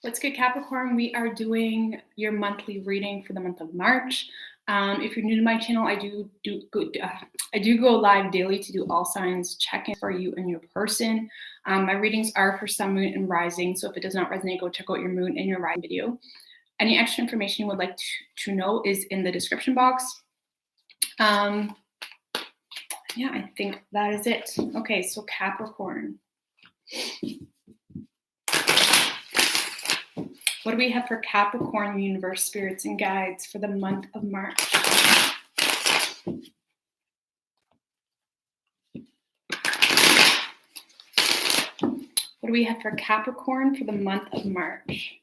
What's good, Capricorn? We are doing your monthly reading for the month of March. If you're new to my channel, I do go live daily to do all signs check-in for you and your person. My readings are for sun, moon, and rising. So if it does not resonate, go check out your moon and your rising video. Any extra information you would like to know is in the description box. Yeah, I think that is it. Okay, so Capricorn. What do we have for Capricorn, universe, spirits, and guides for the month of March? What do we have for Capricorn for the month of March?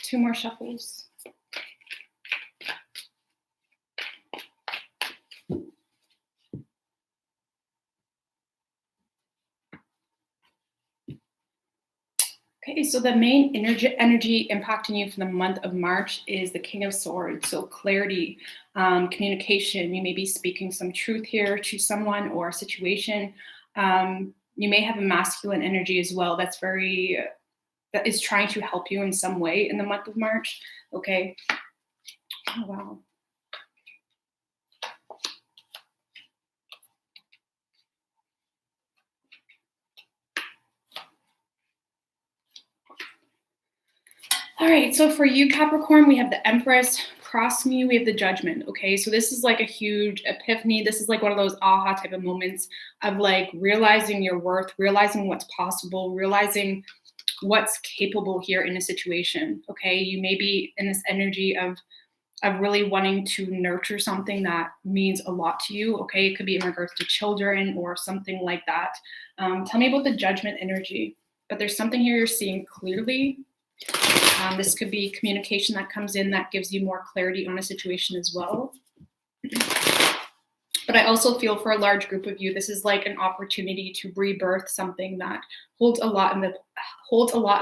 Two more shuffles. Okay, so the main energy impacting you for the month of March is the King of Swords. So clarity, communication. You may be speaking some truth here to someone or a situation. You may have a masculine energy as well. That is trying to help you in some way in the month of March. Okay. Oh, wow. All right, so for you, Capricorn, we have the Empress. Cross me, we have the Judgment. Okay, so this is like a huge epiphany. This is like one of those aha type of moments of like realizing your worth, realizing what's possible, realizing what's capable here in a situation. Okay, you may be in this energy of really wanting to nurture something that means a lot to you. Okay, it could be in regards to children or something like that. Tell me about the Judgment energy. But there's something here you're seeing clearly. This could be communication that comes in that gives you more clarity on a situation as well. But I also feel for a large group of you, this is like an opportunity to rebirth something that holds a lot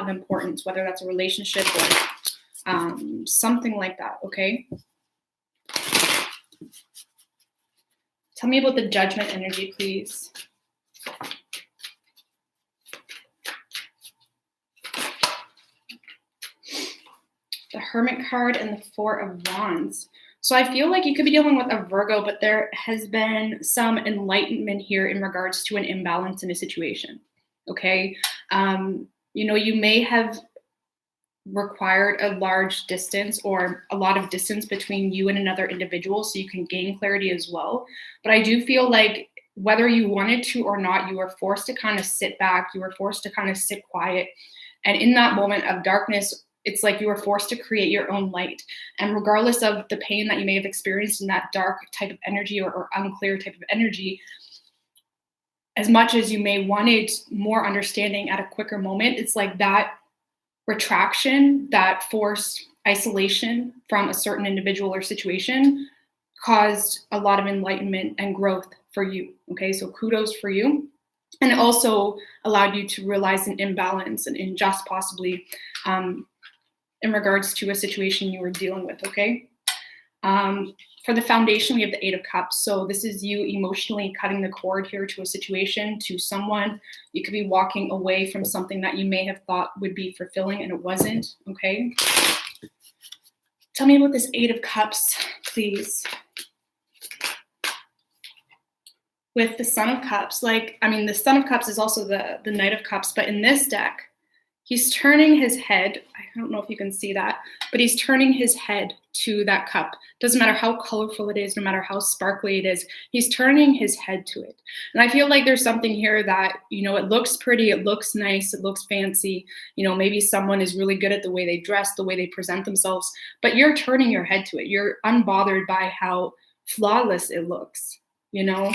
of importance, whether that's a relationship or something like that. Okay. Tell me about the Judgment energy, please. The Hermit card and the Four of Wands. So I feel like you could be dealing with a Virgo, but there has been some enlightenment here in regards to an imbalance in a situation. Okay. You know, you may have required a large distance or a lot of distance between you and another individual so you can gain clarity as well. But I do feel like whether you wanted to or not, you were forced to kind of sit back. You were forced to kind of sit quiet. And in that moment of darkness, it's like you were forced to create your own light. And regardless of the pain that you may have experienced in that dark type of energy or unclear type of energy, as much as you may wanted more understanding at a quicker moment, it's like that retraction, that forced isolation from a certain individual or situation caused a lot of enlightenment and growth for you. Okay, so kudos for you. And it also allowed you to realize an imbalance and injustice possibly in regards to a situation you were dealing with, okay? For the foundation, we have the Eight of Cups. So this is you emotionally cutting the cord here to a situation, to someone. You could be walking away from something that you may have thought would be fulfilling and it wasn't, okay? Tell me about this Eight of Cups, please. With the Son of Cups, the Son of Cups is also the Knight of Cups, but in this deck, he's turning his head. I don't know if you can see that, but he's turning his head to that cup. Doesn't matter how colorful it is, no matter how sparkly it is, he's turning his head to it. And I feel like there's something here that, you know, it looks pretty, it looks nice, it looks fancy. You know, maybe someone is really good at the way they dress, the way they present themselves, but you're turning your head to it. You're unbothered by how flawless it looks, you know?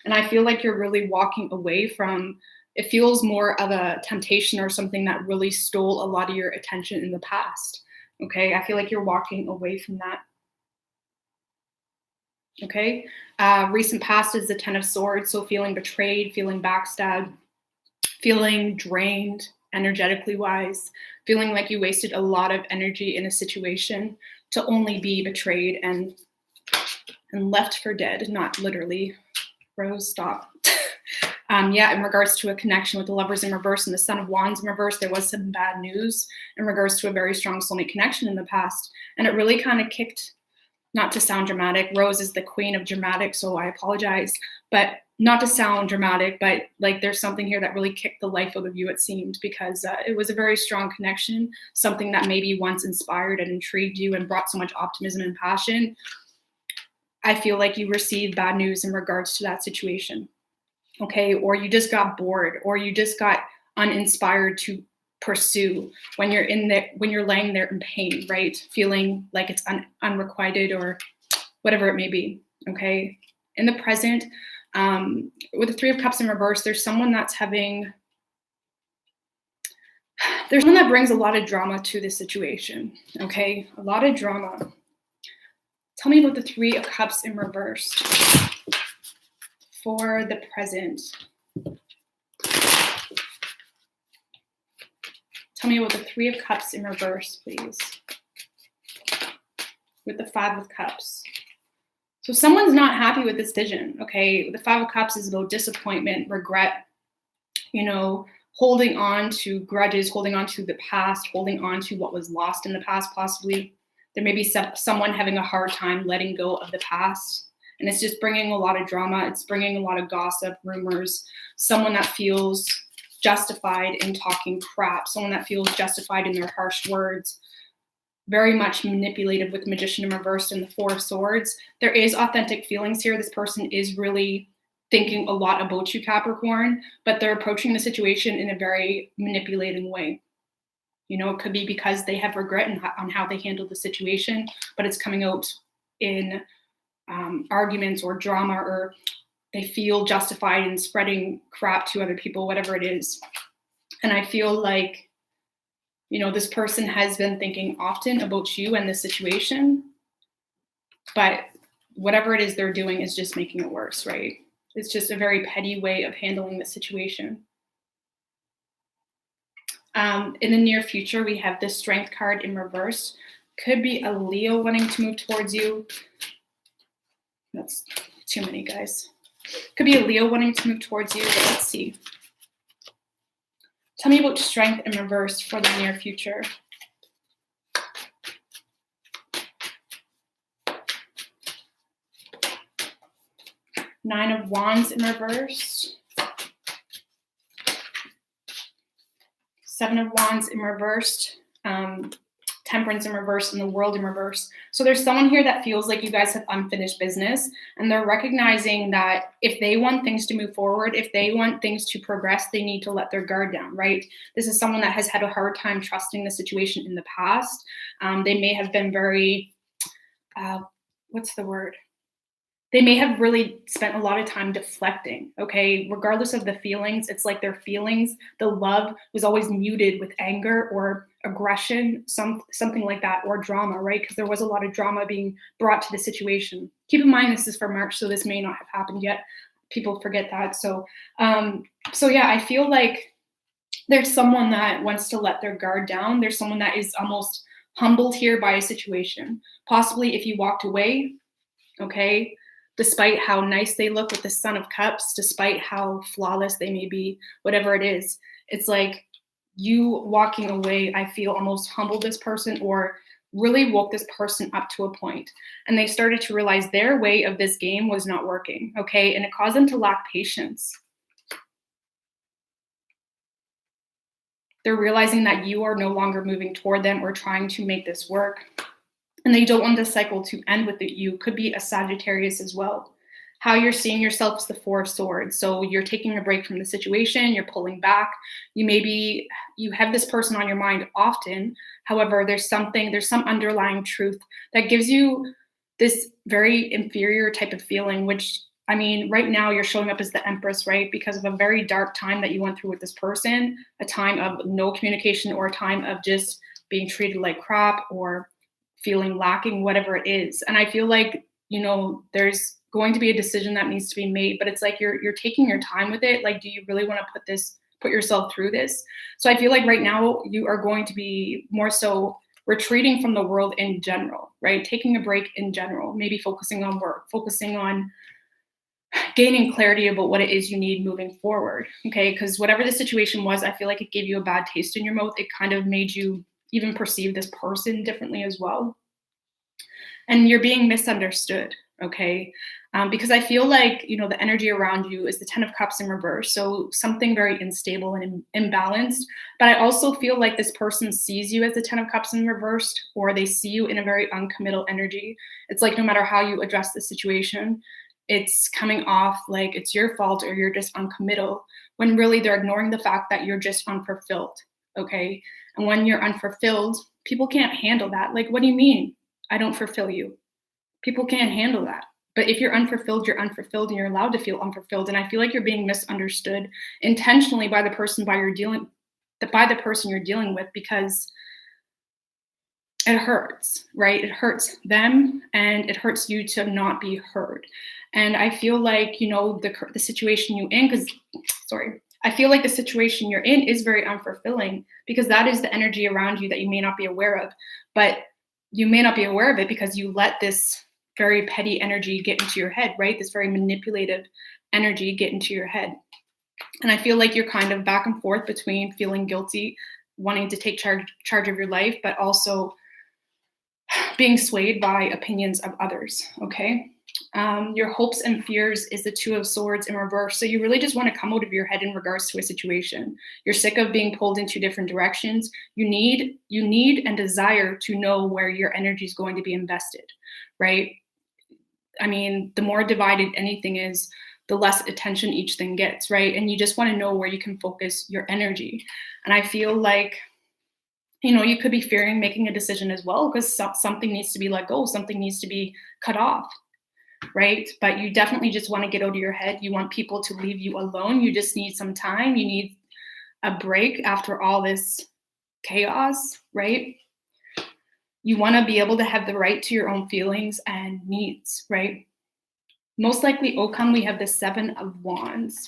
And I feel like you're really walking away from, it feels more of a temptation or something that really stole a lot of your attention in the past. Okay, I feel like you're walking away from that. Okay, recent past is the Ten of Swords. So feeling betrayed, feeling backstabbed, feeling drained. energetically wise, feeling like you wasted a lot of energy in a situation to only be betrayed and left for dead, not literally. Rose, stop. Yeah, in regards to a connection with the Lovers in reverse and the Son of Wands in reverse, there was some bad news in regards to a very strong soulmate connection in the past. And it really kind of kicked, not to sound dramatic, Rose is the queen of dramatic, so I apologize, but not to sound dramatic, but like there's something here that really kicked the life out of you, it seemed, because it was a very strong connection, something that maybe once inspired and intrigued you and brought so much optimism and passion. I feel like you received bad news in regards to that situation, okay? Or you just got bored, or you just got uninspired to pursue when you're when you're laying there in pain, right? Feeling like it's unrequited or whatever it may be, okay? In the present, with the Three of Cups in reverse, there's someone that brings a lot of drama to the situation, okay? A lot of drama. Tell me about the Three of Cups in reverse for the present. Tell me about the Three of Cups in reverse, please. With the Five of Cups. So someone's not happy with this decision, okay? The Five of Cups is about disappointment, regret, holding on to grudges, holding on to the past, holding on to what was lost in the past, possibly. There may be someone having a hard time letting go of the past. And it's just bringing a lot of drama. It's bringing a lot of gossip, rumors, someone that feels justified in talking crap, someone that feels justified in their harsh words, very much manipulative with Magician in reverse and the Four of Swords. There is authentic feelings here. This person is really thinking a lot about you, Capricorn, but they're approaching the situation in a very manipulating way. It could be because they have regret on how they handled the situation, but it's coming out in arguments or drama, or they feel justified in spreading crap to other people, whatever it is. And I feel like, this person has been thinking often about you and the situation, but whatever it is they're doing is just making it worse, right? It's just a very petty way of handling the situation. In the near future, we have the Strength card in reverse. Could be a Leo wanting to move towards you. That's too many, guys. Could be a Leo wanting to move towards you, but let's see. Tell me about Strength in reverse for the near future. Nine of Wands in reverse. Seven of Wands in reverse. Temperance in reverse, and the World in reverse. So there's someone here that feels like you guys have unfinished business, and they're recognizing that if they want things to move forward, if they want things to progress, they need to let their guard down, right? This is someone that has had a hard time trusting the situation in the past. They may have been very, what's the word? They may have really spent a lot of time deflecting, okay? Regardless of the feelings, it's like their feelings, the love was always muted with anger or aggression, something like that, or drama, right? Because there was a lot of drama being brought to the situation. Keep in mind, this is for March, so this may not have happened yet. People forget that. So yeah, I feel like there's someone that wants to let their guard down. There's someone that is almost humbled here by a situation. Possibly if you walked away, okay? Despite how nice they look with the Sun of Cups, despite how flawless they may be, whatever it is, it's like you walking away, I feel almost humbled this person or really woke this person up to a point. And they started to realize their way of this game was not working, okay? And it caused them to lack patience. They're realizing that you are no longer moving toward them or trying to make this work. And they don't want the cycle to end with it. You could be a Sagittarius as well. How you're seeing yourself is the Four of Swords. So you're taking a break from the situation, you're pulling back. You have this person on your mind often. However, there's some underlying truth that gives you this very inferior type of feeling, which, I mean, right now you're showing up as the Empress, right? Because of a very dark time that you went through with this person, a time of no communication or a time of just being treated like crap or feeling lacking, whatever it is. And I feel like, there's going to be a decision that needs to be made, but it's like you're taking your time with it. Like, do you really want to put this put yourself through this. So I feel like right now you are going to be more so retreating from the world in general, right? Taking a break in general, maybe focusing on work, focusing on gaining clarity about what it is you need moving forward. Okay. Because whatever the situation was, I feel like it gave you a bad taste in your mouth. It kind of made you even perceive this person differently as well. And you're being misunderstood. Okay. Because I feel like, the energy around you is the 10 of Cups in reverse. So something very unstable and imbalanced. But I also feel like this person sees you as the 10 of Cups in reversed, or they see you in a very uncommittal energy. It's like no matter how you address the situation, it's coming off like it's your fault or you're just uncommittal, when really they're ignoring the fact that you're just unfulfilled. Okay. And when you're unfulfilled, people can't handle that. Like, what do you mean I don't fulfill you? People can't handle that. But if you're unfulfilled, and you're allowed to feel unfulfilled. And I feel like you're being misunderstood intentionally by the person you're dealing with, because it hurts, right? It hurts them and it hurts you to not be heard. And I feel like, the situation I feel like the situation you're in is very unfulfilling, because that is the energy around you that you may not be aware of. But you may not be aware of it because you let this very petty energy get into your head, right? This very manipulative energy get into your head. And I feel like you're kind of back and forth between feeling guilty, wanting to take charge of your life, but also being swayed by opinions of others, okay? Your hopes and fears is the 2 of Swords in reverse. So you really just want to come out of your head in regards to a situation. You're sick of being pulled in 2 different directions. You need and desire to know where your energy is going to be invested, right? I mean, the more divided anything is, the less attention each thing gets, right? And you just want to know where you can focus your energy. And I feel like, you could be fearing making a decision as well, because something needs to be let go, something needs to be cut off, right? But you definitely just want to get out of your head. You want people to leave you alone. You just need some time. You need a break after all this chaos, right? You want to be able to have the right to your own feelings and needs, right? Most likely outcome, we have the 7 of Wands.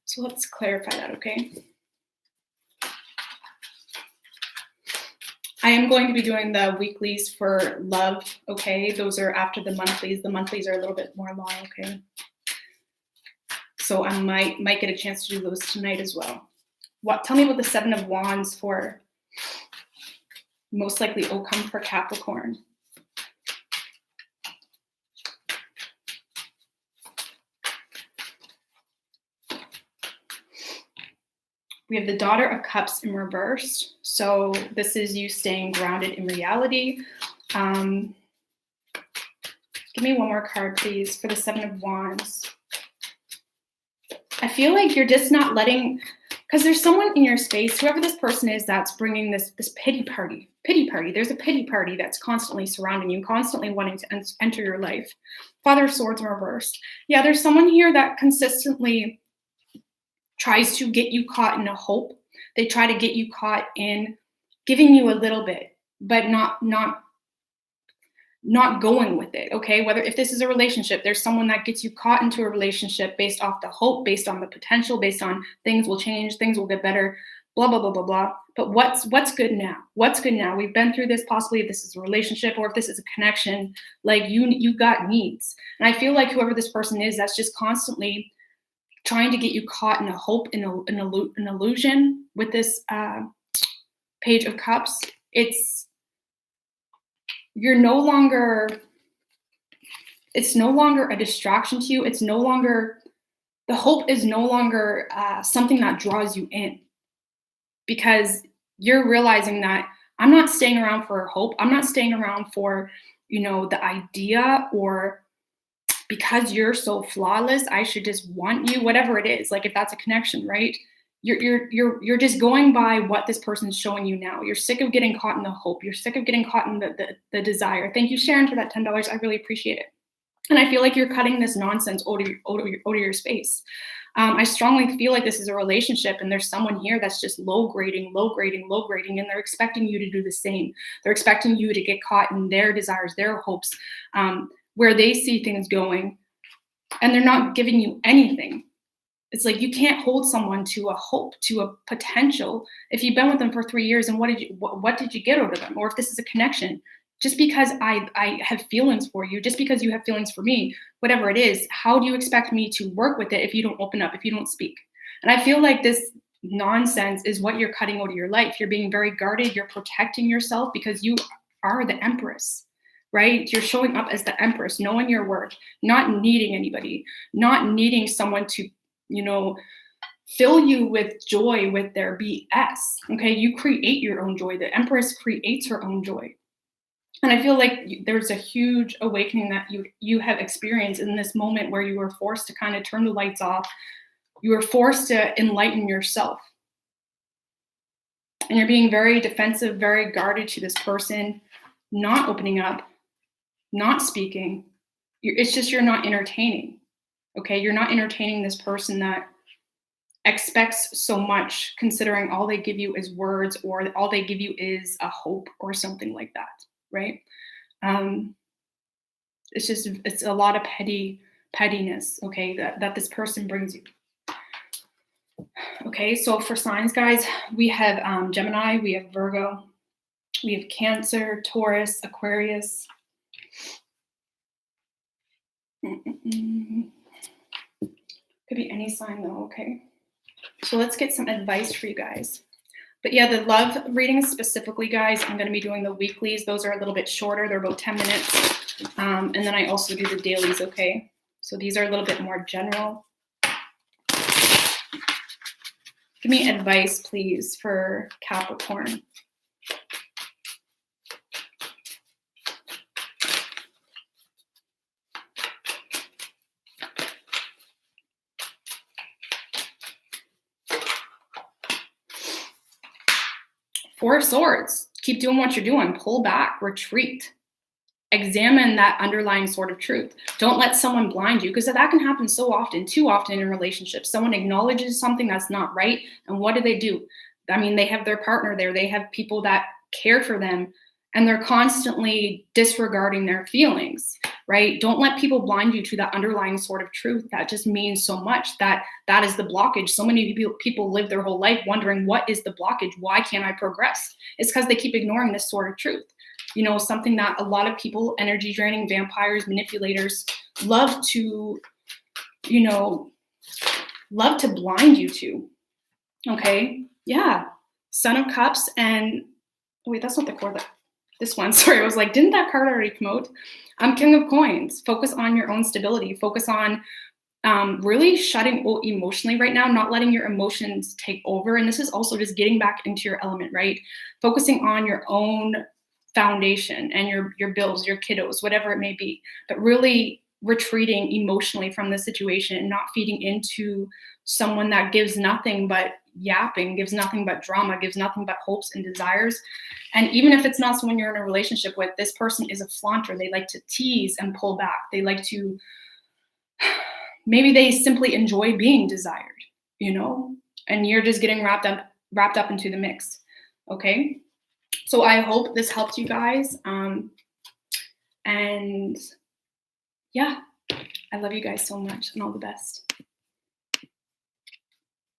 So let's clarify that, okay? I am going to be doing the weeklies for love, okay? Those are after the monthlies. The monthlies are a little bit more long, okay? So I might get a chance to do those tonight as well. Tell me about the 7 of Wands for most likely outcome for Capricorn. We have the Daughter of Cups in reverse. So this is you staying grounded in reality. Give me one more card, please, for the 7 of Wands. I feel like you're just not letting, because there's someone in your space, whoever this person is, that's bringing this pity party. There's a pity party that's constantly surrounding you, constantly wanting to enter your life. Father of Swords in reverse. Yeah, there's someone here that consistently tries to get you caught in a hope. They try to get you caught in giving you a little bit, but not going with it, okay? If this is a relationship, there's someone that gets you caught into a relationship based off the hope, based on the potential, based on things will change, things will get better, blah, blah, blah, blah, blah. But what's good now? What's good now? We've been through this, possibly if this is a relationship or if this is a connection, like you got needs. And I feel like whoever this person is, that's just constantly trying to get you caught in a hope, in an illusion with this Page of Cups. It's no longer a distraction to you. The hope is no longer something that draws you in, because you're realizing that I'm not staying around for hope. I'm not staying around for, the idea, or because you're so flawless, I should just want you, whatever it is. Like if that's a connection, right? You're just going by what this person's showing you now. You're sick of getting caught in the hope. You're sick of getting caught in the desire. Thank you, Sharon, for that $10. I really appreciate it. And I feel like you're cutting this nonsense out of your space. I strongly feel like this is a relationship, and there's someone here that's just low grading, and they're expecting you to do the same. They're expecting you to get caught in their desires, their hopes, where they see things going, and they're not giving you anything. It's like you can't hold someone to a hope, to a potential. If you've been with them for 3 years and what did you get out of them? Or if this is a connection, just because I have feelings for you, just because you have feelings for me, whatever it is, how do you expect me to work with it if you don't open up, if you don't speak? And I feel like this nonsense is what you're cutting out of your life. You're being very guarded, you're protecting yourself because you are the Empress, right? You're showing up as the Empress, knowing your worth, not needing anybody, not needing someone to, you know, fill you with joy with their BS. Okay, you create your own joy. The Empress creates her own joy. And I feel like there's a huge awakening that you have experienced in this moment where you were forced to kind of turn the lights off. You were forced to enlighten yourself. And you're being very defensive, very guarded to this person, not opening up, not speaking. It's just you're not entertaining. Okay, you're not entertaining this person that expects so much, considering all they give you is words, or all they give you is a hope or something like that, right? It's a lot of pettiness, okay, that this person brings you. Okay, so for signs, guys, we have Gemini, we have Virgo, we have Cancer, Taurus, Aquarius. Could be any sign though, okay? So let's get some advice for you guys. But yeah, the love readings specifically, guys, I'm going to be doing the weeklies. Those are a little bit shorter. They're about 10 minutes. And then I also do the dailies, okay? So these are a little bit more general. Give me advice, please, for Capricorn. Four of Swords. Keep doing what you're doing. Pull back, retreat. Examine that underlying sort of truth. Don't let someone blind you, because that can happen so often, too often in relationships. Someone acknowledges something that's not right, and what do? I mean, they have their partner there. They have people that care for them, and they're constantly disregarding their feelings, right? Don't let people blind you to that underlying sort of truth that just means so much. That is the blockage. So many people live their whole life wondering, what is the blockage? Why can't I progress? It's because they keep ignoring this sort of truth. You know, something that a lot of people, energy draining, vampires, manipulators, love to blind you to. Okay, yeah. Son of Cups and, oh wait, that's not the card. This one, sorry, I was like, didn't that card already come out? King of Coins. Focus on your own stability. Focus on really shutting emotionally right now, not letting your emotions take over. And this is also just getting back into your element, right? Focusing on your own foundation and your bills, your kiddos, whatever it may be, but really retreating emotionally from the situation and not feeding into someone that gives nothing but yapping, gives nothing but drama, gives nothing but hopes and desires. And even if it's not someone you're in a relationship with, this person is a flaunter. They like to tease and pull back. They like to, maybe they simply enjoy being desired, you know, and you're just getting wrapped up into the mix. Okay. So I hope this helped you guys. And yeah, I love you guys so much, and all the best.